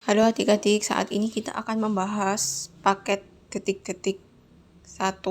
Halo adik-adik, saat ini kita akan membahas paket ketik-ketik 1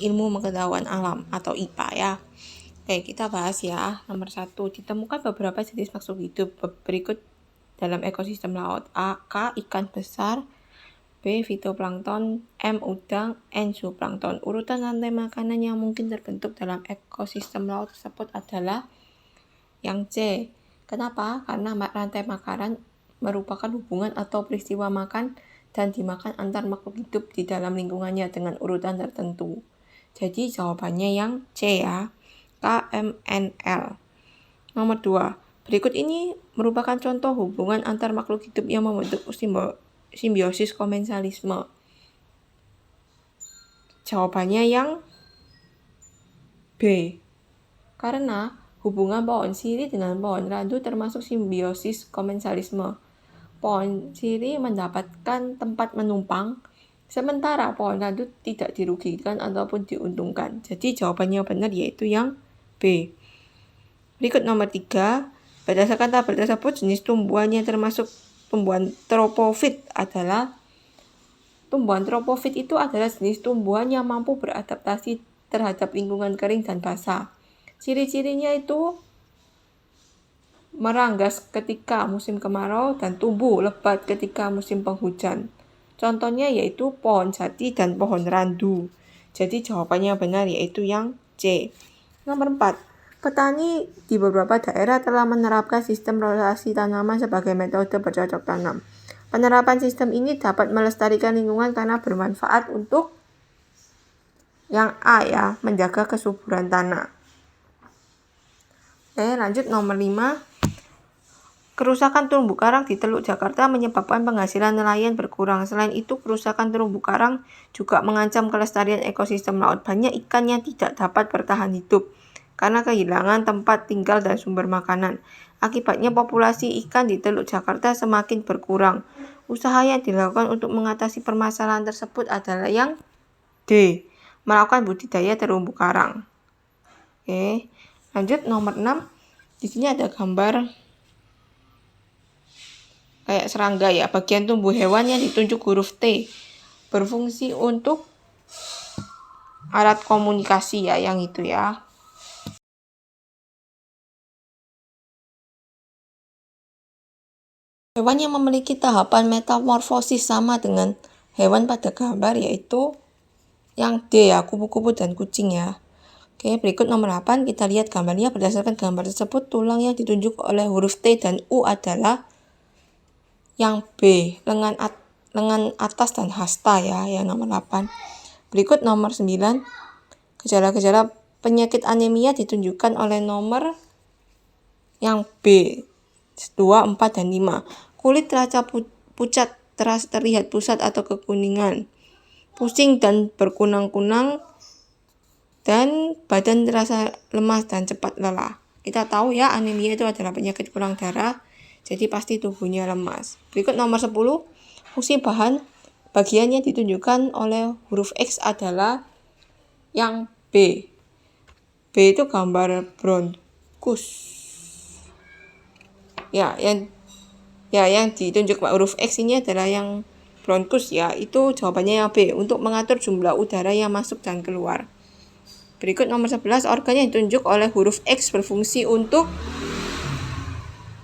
ilmu pengetahuan alam atau IPA ya. Oke, kita bahas ya. Nomor 1, ditemukan beberapa jenis makhluk hidup berikut dalam ekosistem laut. A. K. Ikan besar. B. Fitoplankton. M. Udang. N. Zooplankton. Urutan rantai makanan yang mungkin terbentuk dalam ekosistem laut tersebut adalah yang C. Kenapa? Karena rantai makanan merupakan hubungan atau peristiwa makan dan dimakan antar makhluk hidup di dalam lingkungannya dengan urutan tertentu. Jadi jawabannya yang C ya, KMNL. Nomor 2, berikut ini merupakan contoh hubungan antar makhluk hidup yang membentuk simbiosis komensalisme. Jawabannya yang B. Karena hubungan pohon sirih dengan pohon randu termasuk simbiosis komensalisme. Pohon sirih mendapatkan tempat menumpang, sementara pohon randu tidak dirugikan ataupun diuntungkan. Jadi jawabannya benar yaitu yang B. Berikut nomor 3. Berdasarkan tabel tersebut, jenis tumbuhan yang termasuk tumbuhan tropofit adalah jenis tumbuhan yang mampu beradaptasi terhadap lingkungan kering dan basah. Ciri-cirinya itu meranggas ketika musim kemarau dan tumbuh lebat ketika musim penghujan. Contohnya yaitu pohon jati dan pohon randu. Jadi jawabannya benar yaitu yang C. Nomor 4. Petani di beberapa daerah telah menerapkan sistem rotasi tanaman sebagai metode bercocok tanam. Penerapan sistem ini dapat melestarikan lingkungan karena bermanfaat untuk yang A ya, menjaga kesuburan tanah. Oke, lanjut nomor 5. Kerusakan terumbu karang di Teluk Jakarta menyebabkan penghasilan nelayan berkurang. Selain itu, kerusakan terumbu karang juga mengancam kelestarian ekosistem laut. Banyak ikan yang tidak dapat bertahan hidup karena kehilangan tempat tinggal dan sumber makanan. Akibatnya populasi ikan di Teluk Jakarta semakin berkurang. Usaha yang dilakukan untuk mengatasi permasalahan tersebut adalah yang D. Melakukan budidaya terumbu karang. Oke, lanjut nomor 6. Di sini ada gambar kayak serangga ya, bagian tubuh hewan yang ditunjuk huruf T berfungsi untuk alat komunikasi ya, yang itu ya. Hewan yang memiliki tahapan metamorfosis sama dengan hewan pada gambar yaitu yang D ya, kupu-kupu dan kucing ya. Oke, berikut nomor 8, kita lihat gambarnya. Berdasarkan gambar tersebut, tulang yang ditunjuk oleh huruf T dan U adalah yang B, lengan atas dan hasta ya, yang nomor 8. Berikut nomor 9, gejala-gejala penyakit anemia ditunjukkan oleh nomor yang B, 2, 4, dan 5. Kulit terasa pucat, terlihat pusat atau kekuningan, pusing dan berkunang-kunang, dan badan terasa lemas dan cepat lelah. Kita tahu ya, anemia itu adalah penyakit kurang darah, jadi pasti tubuhnya lemas. Berikut nomor 10, fungsi bagian yang ditunjukkan oleh huruf X adalah yang B. B itu gambar bronkus. Yang ditunjuk huruf X ini adalah yang bronkus ya. Itu jawabannya yang B, untuk mengatur jumlah udara yang masuk dan keluar. Berikut nomor 11, organ yang ditunjuk oleh huruf X berfungsi untuk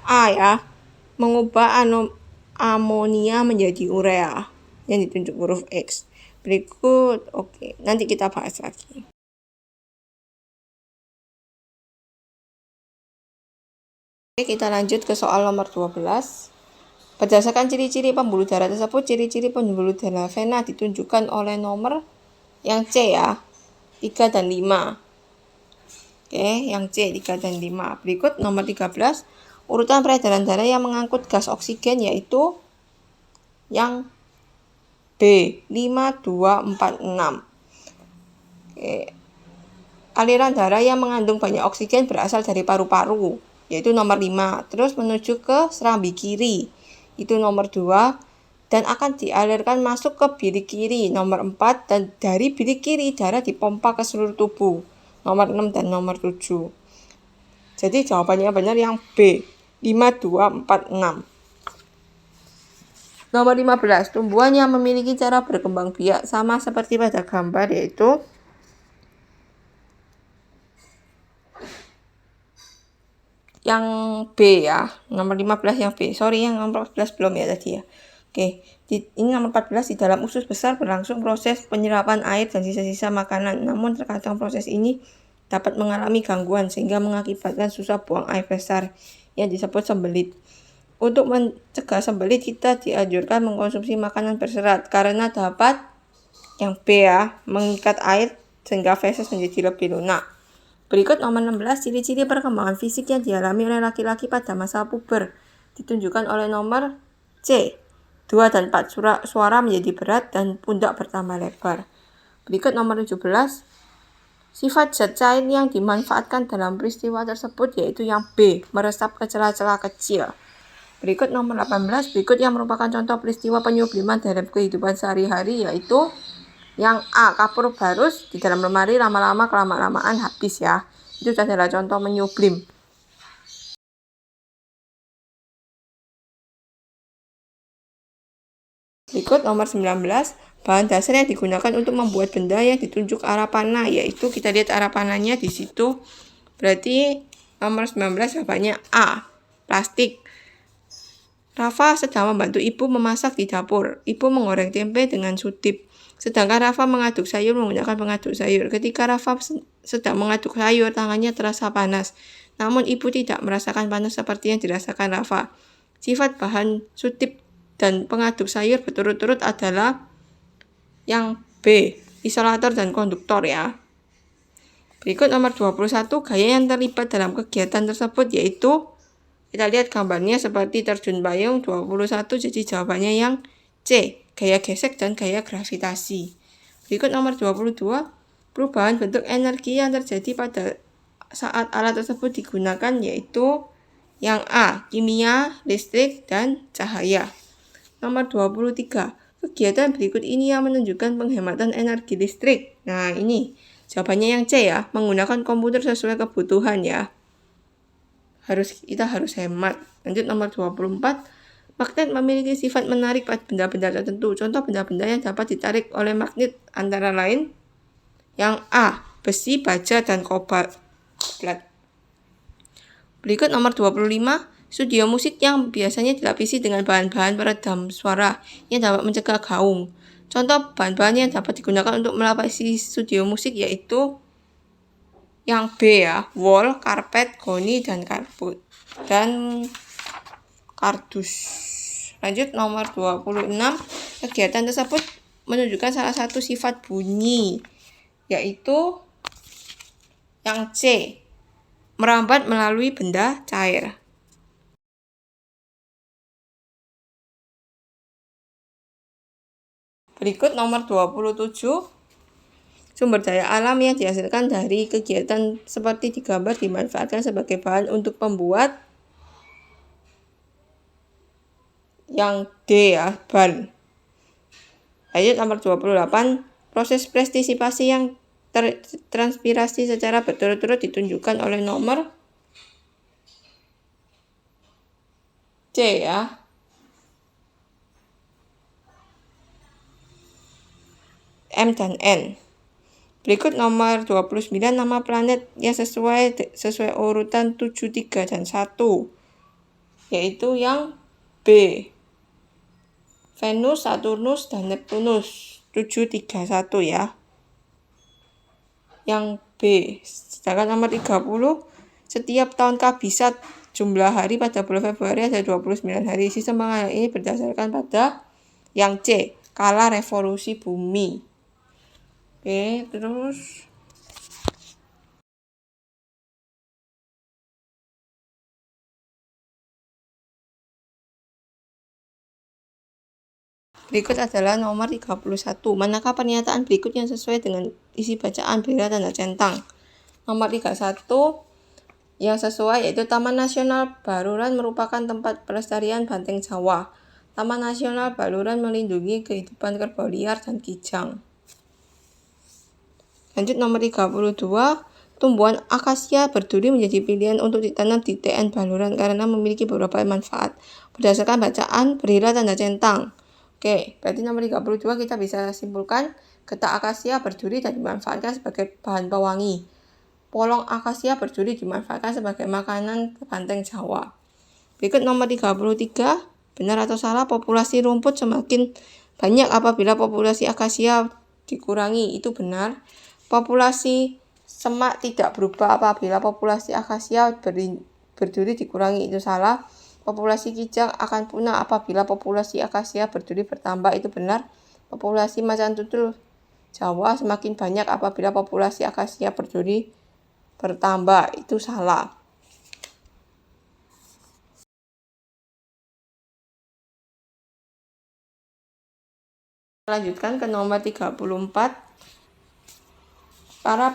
A ya, mengubah amonia menjadi urea yang ditunjuk huruf X. Berikut, oke, nanti kita bahas lagi. Oke, kita lanjut ke soal nomor 12. Berdasarkan ciri-ciri pembuluh darah tersebut, ciri-ciri pembuluh darah vena ditunjukkan oleh nomor yang C ya, 3 dan 5. Oke, yang C, 3 dan 5. Berikut nomor 13, urutan peredaran darah yang mengangkut gas oksigen yaitu yang B, 5, 2, 4, 6. Oke. Aliran darah yang mengandung banyak oksigen berasal dari paru-paru, yaitu nomor 5. Terus menuju ke serambi kiri, itu nomor 2. Dan akan dialirkan masuk ke bilik kiri, nomor 4. Dan dari bilik kiri, darah dipompa ke seluruh tubuh, nomor 6 dan nomor 7. Jadi jawabannya benar yang B, 5, 2, 4, 6. Nomor 15, tumbuhan yang memiliki cara berkembang biak sama seperti pada gambar, yaitu yang B ya, nomor 15 yang B. Sorry, yang nomor 14 belum ya tadi ya. Oke, ini nomor 14, di dalam usus besar berlangsung proses penyerapan air dan sisa-sisa makanan. Namun terkadang proses ini dapat mengalami gangguan sehingga mengakibatkan susah buang air besar yang disebut sembelit. Untuk mencegah sembelit, kita dianjurkan mengkonsumsi makanan berserat karena dapat, yang B ya, mengikat air sehingga feses menjadi lebih lunak. Berikut nomor 16, ciri-ciri perkembangan fisik yang dialami oleh laki-laki pada masa puber. Ditunjukkan oleh nomor C. 2 dan 4, suara menjadi berat dan pundak bertambah lebar. Berikut nomor 17, sifat zat cair yang dimanfaatkan dalam peristiwa tersebut, yaitu yang B, meresap ke celah-celah kecil. Berikut nomor 18, berikut yang merupakan contoh peristiwa penyubliman dalam kehidupan sehari-hari, yaitu yang A, kapur barus di dalam lemari lama-lama kelamaan habis ya. Itu adalah contoh menyublim. Berikut nomor 19, bahan dasar yang digunakan untuk membuat benda yang ditunjuk arah panah, yaitu kita lihat arah panahnya di situ. Berarti nomor 19 jawabannya A, plastik. Rafa sedang membantu ibu memasak di dapur. Ibu menggoreng tempe dengan sutip. Sedangkan Rafa mengaduk sayur menggunakan pengaduk sayur. Ketika Rafa sedang mengaduk sayur, tangannya terasa panas. Namun ibu tidak merasakan panas seperti yang dirasakan Rafa. Sifat bahan sutip dan pengaduk sayur berturut-turut adalah yang B, isolator dan konduktor ya. Berikut nomor 21, gaya yang terlibat dalam kegiatan tersebut, yaitu kita lihat gambarnya seperti terjun payung 21, jadi jawabannya yang C, gaya gesek dan gaya gravitasi. Berikut nomor 22, perubahan bentuk energi yang terjadi pada saat alat tersebut digunakan, yaitu yang A, kimia, listrik, dan cahaya. Nomor 23, kegiatan berikut ini yang menunjukkan penghematan energi listrik. Nah ini jawabannya yang C ya, menggunakan komputer sesuai kebutuhan ya. Kita harus hemat. Lanjut nomor 24, magnet memiliki sifat menarik pada benda-benda tertentu. Contoh benda-benda yang dapat ditarik oleh magnet antara lain yang A, besi, baja, dan kobalt. Berikut nomor 25, studio musik yang biasanya dilapisi dengan bahan-bahan peredam suara yang dapat mencegah gaung. Contoh bahan-bahan yang dapat digunakan untuk melapisi studio musik, yaitu yang B ya, wol, karpet, goni, dan kardus. Lanjut nomor 26, kegiatan tersebut menunjukkan salah satu sifat bunyi, yaitu yang C, merambat melalui benda cair. Berikut nomor 27, sumber daya alam yang dihasilkan dari kegiatan seperti digambar dimanfaatkan sebagai bahan untuk pembuat yang D ya, ban. Lanjut nomor 28, proses partisipasi yang transpirasi secara berturut-turut ditunjukkan oleh nomor C ya. M dan N. Berikut nomor 29, nama planet yang sesuai urutan 7, 3, dan 1, yaitu yang B, Venus, Saturnus, dan Neptunus. 7, 3, 1 ya. Yang B. Sedangkan nomor 30, setiap tahun kabisat jumlah hari pada bulan Februari ada 29 hari. Sistem pengenalan ini berdasarkan pada yang C, kala revolusi bumi. Oke, terus berikut adalah nomor 31. Manakah pernyataan berikut yang sesuai dengan isi bacaan berilah tanda centang? Nomor 31 yang sesuai yaitu Taman Nasional Baluran merupakan tempat pelestarian banteng Jawa. Taman Nasional Baluran melindungi kehidupan kerbau liar dan kijang. Lanjut nomor 32, tumbuhan akasia berduri menjadi pilihan untuk ditanam di TN Baluran karena memiliki beberapa manfaat. Berdasarkan bacaan, berilah tanda centang. Oke, berarti nomor 32 kita bisa simpulkan getah akasia berduri dan dimanfaatkan sebagai bahan pewangi. Polong akasia berduri dimanfaatkan sebagai makanan banteng Jawa. Berikut nomor 33, benar atau salah populasi rumput semakin banyak apabila populasi akasia dikurangi? Itu benar. Populasi semak tidak berubah apabila populasi akasia berduri dikurangi? Itu salah. Populasi kijang akan punah apabila populasi akasia berduri bertambah? Itu benar. Populasi macan tutul Jawa semakin banyak apabila populasi akasia berduri bertambah? Itu salah. Lanjutkan ke nomor 34. Para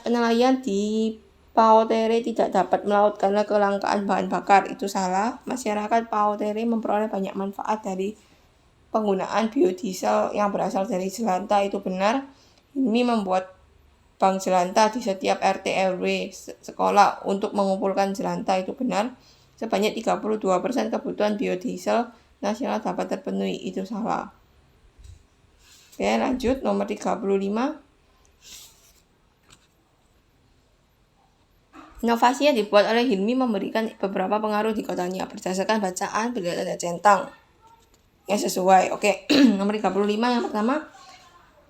nelayan di Pautere tidak dapat melaut karena kelangkaan bahan bakar. Itu salah. Masyarakat Pautere memperoleh banyak manfaat dari penggunaan biodiesel yang berasal dari jelantah. Itu benar. Ini membuat bank jelantah di setiap RT RW sekolah untuk mengumpulkan jelantah. Itu benar. Sebanyak 32% kebutuhan biodiesel nasional dapat terpenuhi. Itu salah. Oke, lanjut nomor 35. Inovasi yang dibuat oleh Hilmi memberikan beberapa pengaruh di kotanya berdasarkan bacaan, penilaian, dan centang yang sesuai. Oke, nomor 35 yang pertama,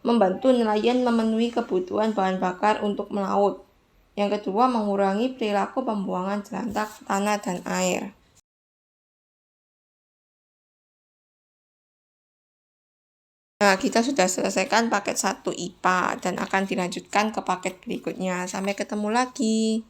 membantu nelayan memenuhi kebutuhan bahan bakar untuk melaut. Yang kedua, mengurangi perilaku pembuangan jelantah ke tanah dan air. Nah, kita sudah selesaikan paket 1 IPA dan akan dilanjutkan ke paket berikutnya. Sampai ketemu lagi.